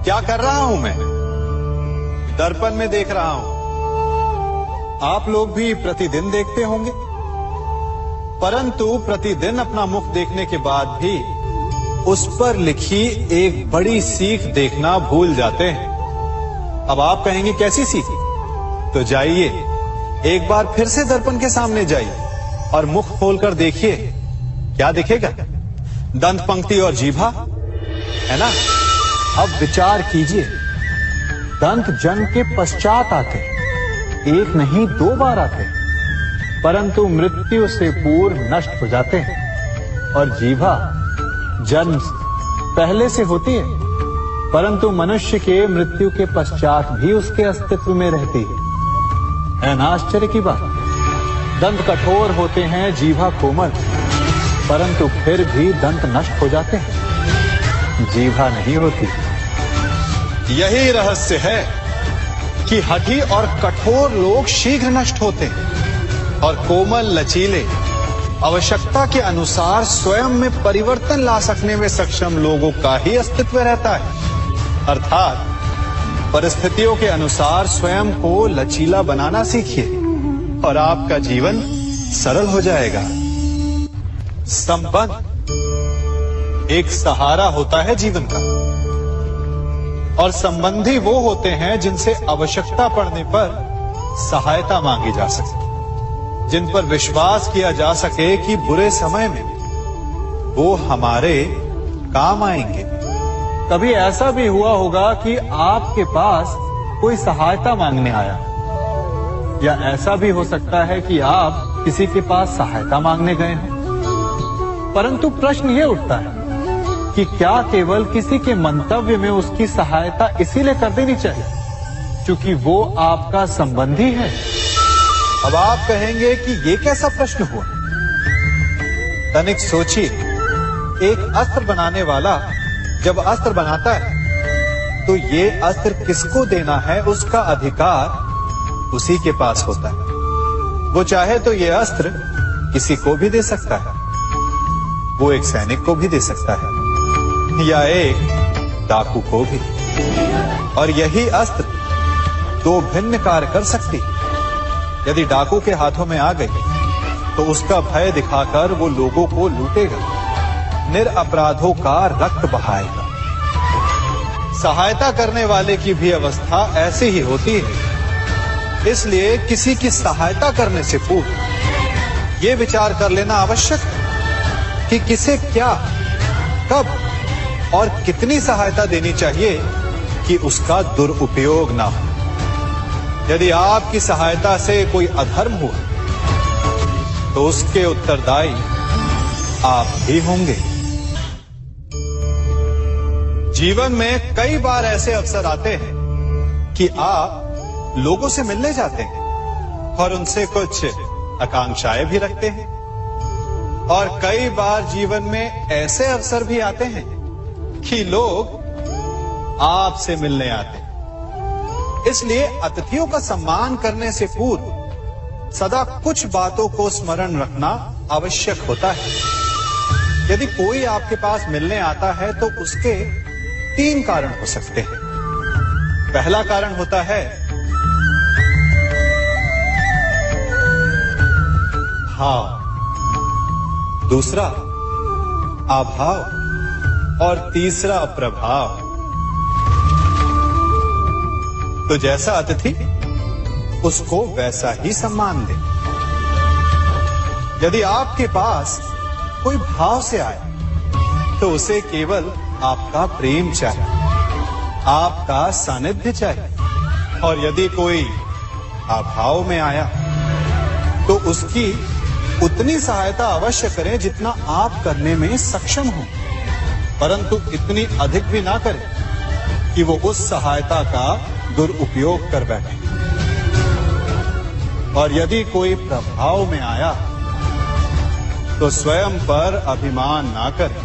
क्या कर रहा हूं मैं? दर्पण में देख रहा हूं। आप लोग भी प्रतिदिन देखते होंगे, परंतु प्रतिदिन अपना मुख देखने के बाद भी उस पर लिखी एक बड़ी सीख देखना भूल जाते हैं। अब आप कहेंगे कैसी सीख? तो जाइए, एक बार फिर से दर्पण के सामने जाइए और मुख खोलकर देखिए, क्या दिखेगा? दंत पंक्ति और जीभा, है ना? अब विचार कीजिए, दंत जन्म के पश्चात आते, एक नहीं 2 बार आते, परंतु मृत्यु से पूर्व नष्ट हो जाते हैं। और जीभा जन्म पहले से होती है, परंतु मनुष्य के मृत्यु के पश्चात भी उसके अस्तित्व में रहती है ना आश्चर्य की बात? दंत कठोर होते हैं, जीभा कोमल, परंतु फिर भी दंत नष्ट हो जाते हैं, जीभा नहीं होती। यही रहस्य है कि हठी और कठोर लोग शीघ्र नष्ट होते हैं और कोमल लचीले आवश्यकता के अनुसार स्वयं में परिवर्तन ला सकने में सक्षम लोगों का ही अस्तित्व रहता है। अर्थात परिस्थितियों के अनुसार स्वयं को लचीला बनाना सीखिए और आपका जीवन सरल हो जाएगा। संबंध एक सहारा होता है जीवन का, और संबंधी वो होते हैं जिनसे आवश्यकता पड़ने पर सहायता मांगी जा सके, जिन पर विश्वास किया जा सके कि बुरे समय में वो हमारे काम आएंगे। कभी ऐसा भी हुआ होगा कि आपके पास कोई सहायता मांगने आया, या ऐसा भी हो सकता है कि आप किसी के पास सहायता मांगने गए हैं। परंतु प्रश्न ये उठता है कि क्या केवल किसी के मंतव्य में उसकी सहायता इसीलिए कर देनी चाहिए क्योंकि वो आपका संबंधी है? अब आप कहेंगे कि ये कैसा प्रश्न हुआ? तनिक सोचिए, एक अस्त्र बनाने वाला जब अस्त्र बनाता है तो ये अस्त्र किसको देना है उसका अधिकार उसी के पास होता है। वो चाहे तो ये अस्त्र किसी को भी दे सकता है, वो एक सैनिक को भी दे सकता है या एक डाकू को भी, और यही अस्त्र 2 भिन्न कार्य कर सकती है। यदि डाकू के हाथों में आ गई तो उसका भय दिखाकर वो लोगों को लूटेगा, निरपराधों का रक्त बहाएगा। सहायता करने वाले की भी अवस्था ऐसी ही होती है। इसलिए किसी की सहायता करने से पूर्व ये विचार कर लेना आवश्यक है कि किसे क्या, कब और कितनी सहायता देनी चाहिए कि उसका दुरुपयोग ना हो। यदि आपकी सहायता से कोई अधर्म हुआ तो उसके उत्तरदायी आप ही होंगे। जीवन में कई बार ऐसे अवसर आते हैं कि आप लोगों से मिलने जाते हैं और उनसे कुछ आकांक्षाएं भी रखते हैं, और कई बार जीवन में ऐसे अवसर भी आते हैं कि लोग आपसे मिलने आते हैं। इसलिए अतिथियों का सम्मान करने से पूर्व सदा कुछ बातों को स्मरण रखना आवश्यक होता है। यदि कोई आपके पास मिलने आता है तो उसके 3 कारण हो सकते हैं। पहला कारण होता है भाव, दूसरा अभाव और तीसरा प्रभाव। तो जैसा अतिथि उसको वैसा ही सम्मान दे। यदि आपके पास कोई भाव से आए तो उसे केवल आपका प्रेम चाहिए, आपका सानिध्य चाहिए, और यदि कोई अभाव में आया तो उसकी उतनी सहायता अवश्य करें जितना आप करने में सक्षम हो, परंतु इतनी अधिक भी ना करें कि वो उस सहायता का दुरुपयोग कर बैठे। और यदि कोई प्रभाव में आया तो स्वयं पर अभिमान ना करें,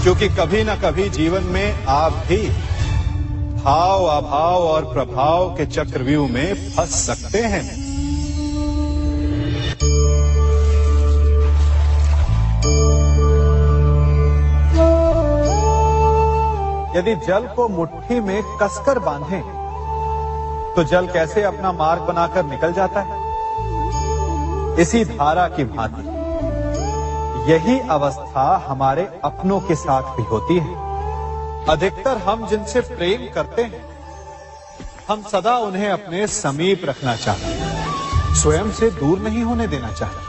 क्योंकि कभी ना कभी जीवन में आप भी भाव, अभाव और प्रभाव के चक्रव्यूह में फंस सकते हैं। यदि जल को मुट्ठी में कसकर बांधें, तो जल कैसे अपना मार्ग बनाकर निकल जाता है? इसी धारा की भांति यही अवस्था हमारे अपनों के साथ भी होती है। अधिकतर हम जिनसे प्रेम करते हैं, हम सदा उन्हें अपने समीप रखना चाहते हैं, स्वयं से दूर नहीं होने देना चाहते।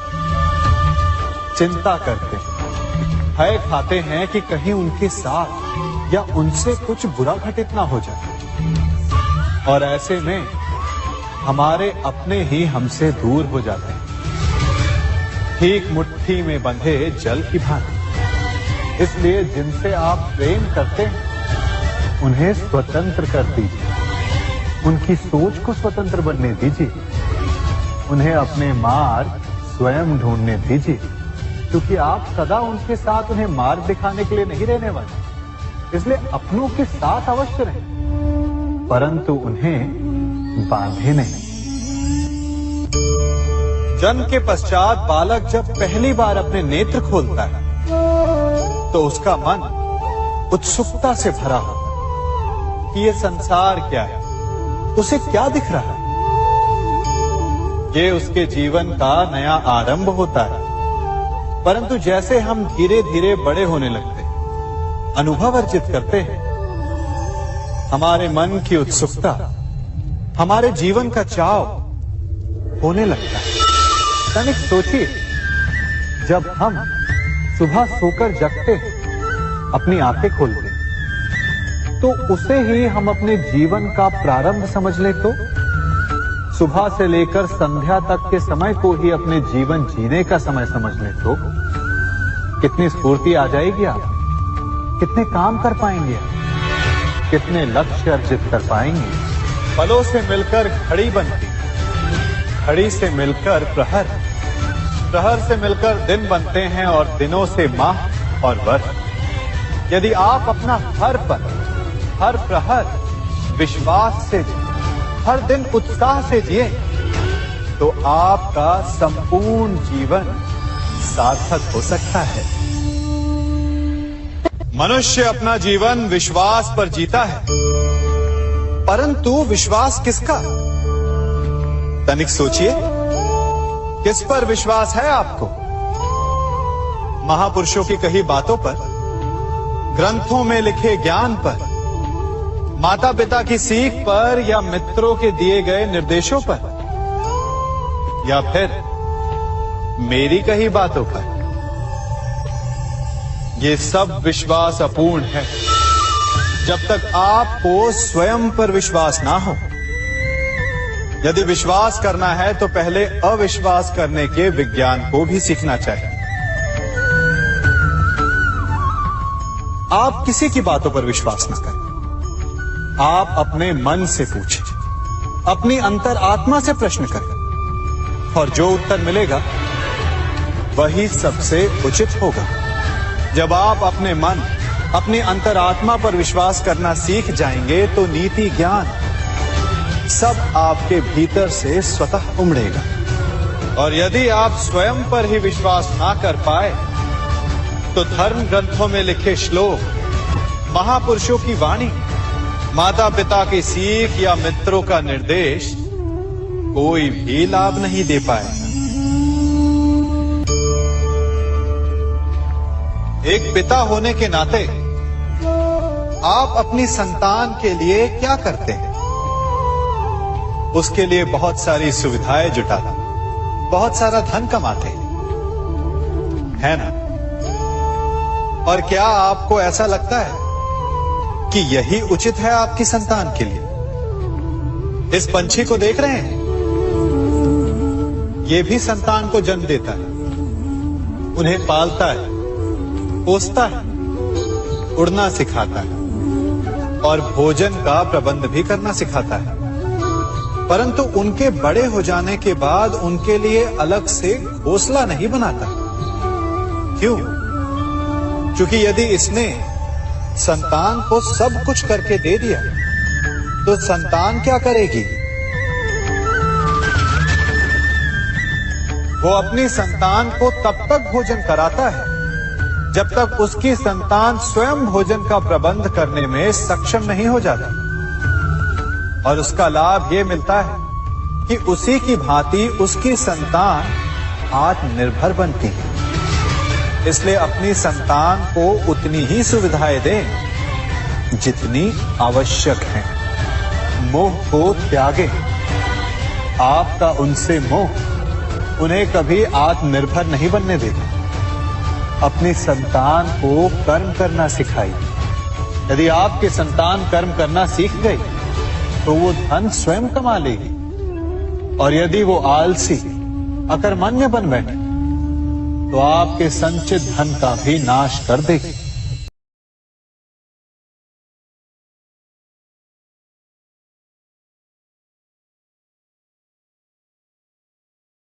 चिंता करते हैं, भय खाते हैं कि कहीं उनके साथ या उनसे कुछ बुरा घटित ना हो जाए, और ऐसे में हमारे अपने ही हमसे दूर हो जाते हैं, ठीक मुट्ठी में बंधे जल की भांति। इसलिए जिनसे आप प्रेम करते हैं, उन्हें स्वतंत्र कर दीजिए, उनकी सोच को स्वतंत्र बनने दीजिए, उन्हें अपने मार्ग स्वयं ढूंढने दीजिए, क्योंकि आप सदा उनके साथ उन्हें मार्ग दिखाने के लिए नहीं रहने वाले। इसलिए अपनों के साथ अवश्य रहें, परंतु उन्हें बांधे नहीं। जन्म के पश्चात बालक जब पहली बार अपने नेत्र खोलता है, तो उसका मन उत्सुकता से भरा होता है कि ये संसार क्या है, उसे क्या दिख रहा है। ये उसके जीवन का नया आरंभ होता है। परंतु जैसे हम धीरे धीरे बड़े होने लगते हैं, अनुभव अर्जित करते हैं, हमारे मन की उत्सुकता, हमारे जीवन का चाव होने लगता है। तनिक सोचिए, जब हम सुबह सोकर जगते हैं, अपनी आंखें खोलते हैं, तो उसे ही हम अपने जीवन का प्रारंभ समझ ले, तो सुबह से लेकर संध्या तक के समय को ही अपने जीवन जीने का समय समझ ले, तो कितनी स्फूर्ति आ जाएगी। आप कितने काम कर पाएंगे, कितने लक्ष्य अर्जित कर पाएंगे। फलों से मिलकर घड़ी बनती, घड़ी से मिलकर प्रहर, प्रहर से मिलकर दिन बनते हैं, और दिनों से माह और वर्ष। यदि आप अपना हर पल, हर प्रहर विश्वास से, हर दिन उत्साह से जिए, तो आपका संपूर्ण जीवन सार्थक हो सकता है। मनुष्य अपना जीवन विश्वास पर जीता है, परंतु विश्वास किसका? तनिक सोचिए, किस पर विश्वास है आपको? महापुरुषों की कही बातों पर, ग्रंथों में लिखे ज्ञान पर, माता पिता की सीख पर, या मित्रों के दिए गए निर्देशों पर, या फिर मेरी कही बातों पर? ये सब विश्वास अपूर्ण है जब तक आपको स्वयं पर विश्वास ना हो। यदि विश्वास करना है तो पहले अविश्वास करने के विज्ञान को भी सीखना चाहिए। आप किसी की बातों पर विश्वास न करें, आप अपने मन से पूछें, अपनी अंतर आत्मा से प्रश्न करें, और जो उत्तर मिलेगा वही सबसे उचित होगा। जब आप अपने मन, अपनी अंतरात्मा पर विश्वास करना सीख जाएंगे, तो नीति ज्ञान सब आपके भीतर से स्वतः उमड़ेगा। और यदि आप स्वयं पर ही विश्वास ना कर पाए, तो धर्म ग्रंथों में लिखे श्लोक, महापुरुषों की वाणी, माता पिता की सीख या मित्रों का निर्देश कोई भी लाभ नहीं दे पाएगा। एक पिता होने के नाते आप अपनी संतान के लिए क्या करते हैं? उसके लिए बहुत सारी सुविधाएं जुटाते, बहुत सारा धन कमाते है ना? और क्या आपको ऐसा लगता है कि यही उचित है आपकी संतान के लिए? इस पंछी को देख रहे हैं, ये भी संतान को जन्म देता है, उन्हें पालता है, पोसता है, उड़ना सिखाता है, और भोजन का प्रबंध भी करना सिखाता है। परंतु उनके बड़े हो जाने के बाद उनके लिए अलग से घोंसला नहीं बनाता। क्यों? क्योंकि यदि इसने संतान को सब कुछ करके दे दिया, तो संतान क्या करेगी? वो अपनी संतान को तब तक भोजन कराता है जब तक उसकी संतान स्वयं भोजन का प्रबंध करने में सक्षम नहीं हो जाता। और उसका लाभ ये मिलता है कि उसी की भांति उसकी संतान आत्मनिर्भर बनती है। इसलिए अपनी संतान को उतनी ही सुविधाएं दें जितनी आवश्यक है। मोह को त्यागें। आपका उनसे मोह उन्हें कभी आत्मनिर्भर नहीं बनने देगा। अपनी संतान को कर्म करना सिखाइए। यदि आपकी संतान कर्म करना सीख गई तो वो धन स्वयं कमा लेगी। और यदि वो आलसी अकर्मण्य बन बैठे तो आपके संचित धन का भी नाश कर देगी।